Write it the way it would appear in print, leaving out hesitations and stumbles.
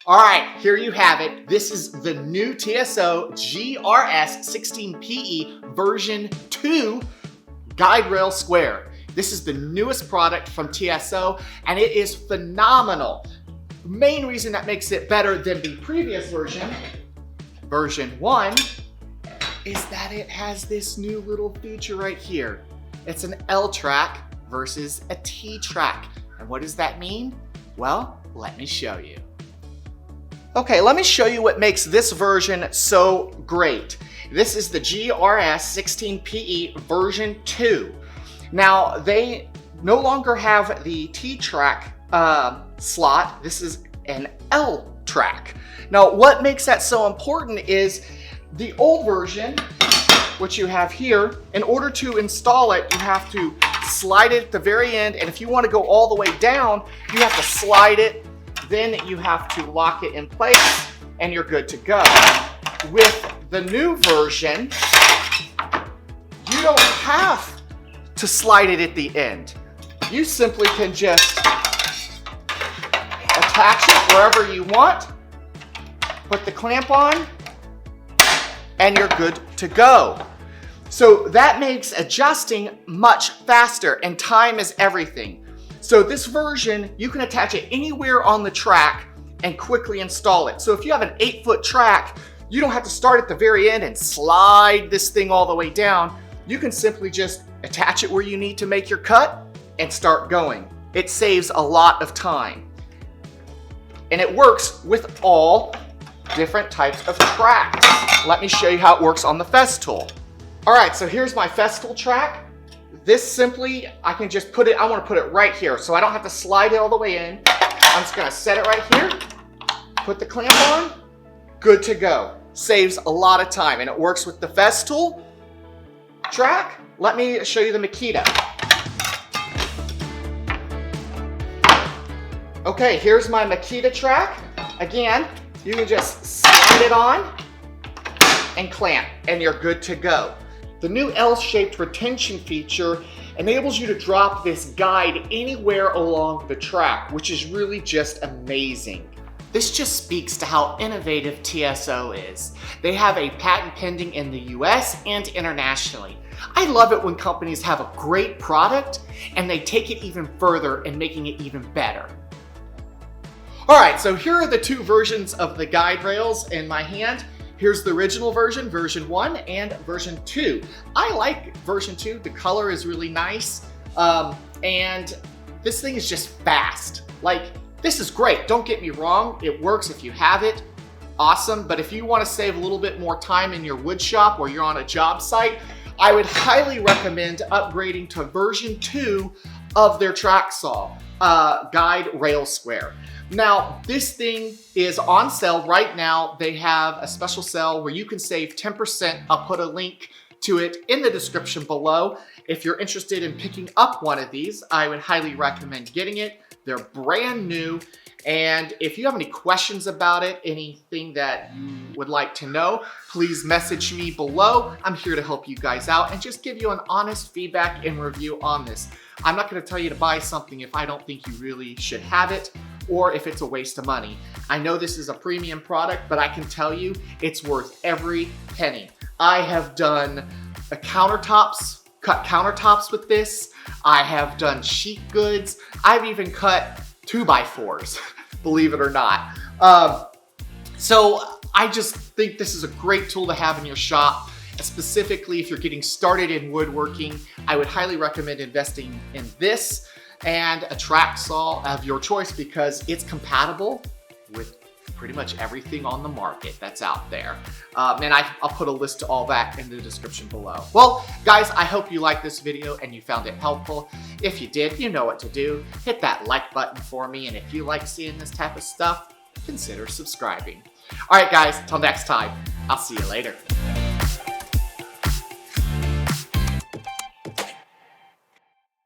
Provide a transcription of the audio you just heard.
All right, here you have it. This is the new TSO GRS-16 PE version 2 guide rail square. This is the newest product from TSO and it is phenomenal. The main reason that makes it better than the previous version, version 1, is that it has this new little feature right here. It's an L track versus a T track. And what does that mean? Well, let me show you. Okay, let me show you what makes this version so great. This is the GRS-16 PE version 2. Now, they no longer have the T-track slot. This is an L track. Now, what makes that so important is the old version, which you have here, in order to install it, you have to slide it at the very end, and if you want to go all the way down, you have to slide it. Then you have to lock it in place and you're good to go. With the new version, you don't have to slide it at the end. You simply can just attach it wherever you want, put the clamp on, and you're good to go. So that makes adjusting much faster, and time is everything. So this version, you can attach it anywhere on the track and quickly install it. So if you have an 8-foot track, you don't have to start at the very end and slide this thing all the way down. You can simply just attach it where you need to make your cut and start going. It saves a lot of time. And it works with all different types of tracks. Let me show you how it works on the FESTOOL. All right, so here's my FESTOOL track. This simply, I can just put it, I want to put it right here so I don't have to slide it all the way in. I'm just going to set it right here, put the clamp on, good to go. Saves a lot of time, and it works with the FESTOOL track. Let me show you the Makita. Okay, here's my Makita track. Again, you can just slide it on and clamp, and you're good to go. The new L-shaped retention feature enables you to drop this guide anywhere along the track, which is really just amazing. This just speaks to how innovative TSO is. They have a patent pending in the US and internationally. I love it when companies have a great product and they take it even further and making it even better. All right, so here are the two versions of the guide rails in my hand. Here's the original version, version 1 and version 2. I like version 2, the color is really nice, and this thing is just fast. Like, this is great, don't get me wrong, it works if you have it, awesome, but if you want to save a little bit more time in your wood shop or you're on a job site, I would highly recommend upgrading to version 2 of their track saw, guide rail square. Now, this thing is on sale right now. They have a special sale where you can save 10%. I'll put a link to it in the description below. If you're interested in picking up one of these, I would highly recommend getting it. They're brand new. And if you have any questions about it, anything that you would like to know, please message me below. I'm here to help you guys out and just give you an honest feedback and review on this. I'm not going to tell you to buy something if I don't think you really should have it, or if it's a waste of money. I know this is a premium product, but I can tell you it's worth every penny. I have done cut countertops with this. I have done sheet goods. I've even cut 2x4s, believe it or not. So I just think this is a great tool to have in your shop. Specifically, if you're getting started in woodworking, I would highly recommend investing in this and a track saw of your choice because it's compatible with pretty much everything on the market that's out there. And I'll put a list to all that in the description below. Well, guys, I hope you liked this video and you found it helpful. If you did, you know what to do. Hit that like button for me, and if you like seeing this type of stuff, consider subscribing. All right, guys, till next time, I'll see you later.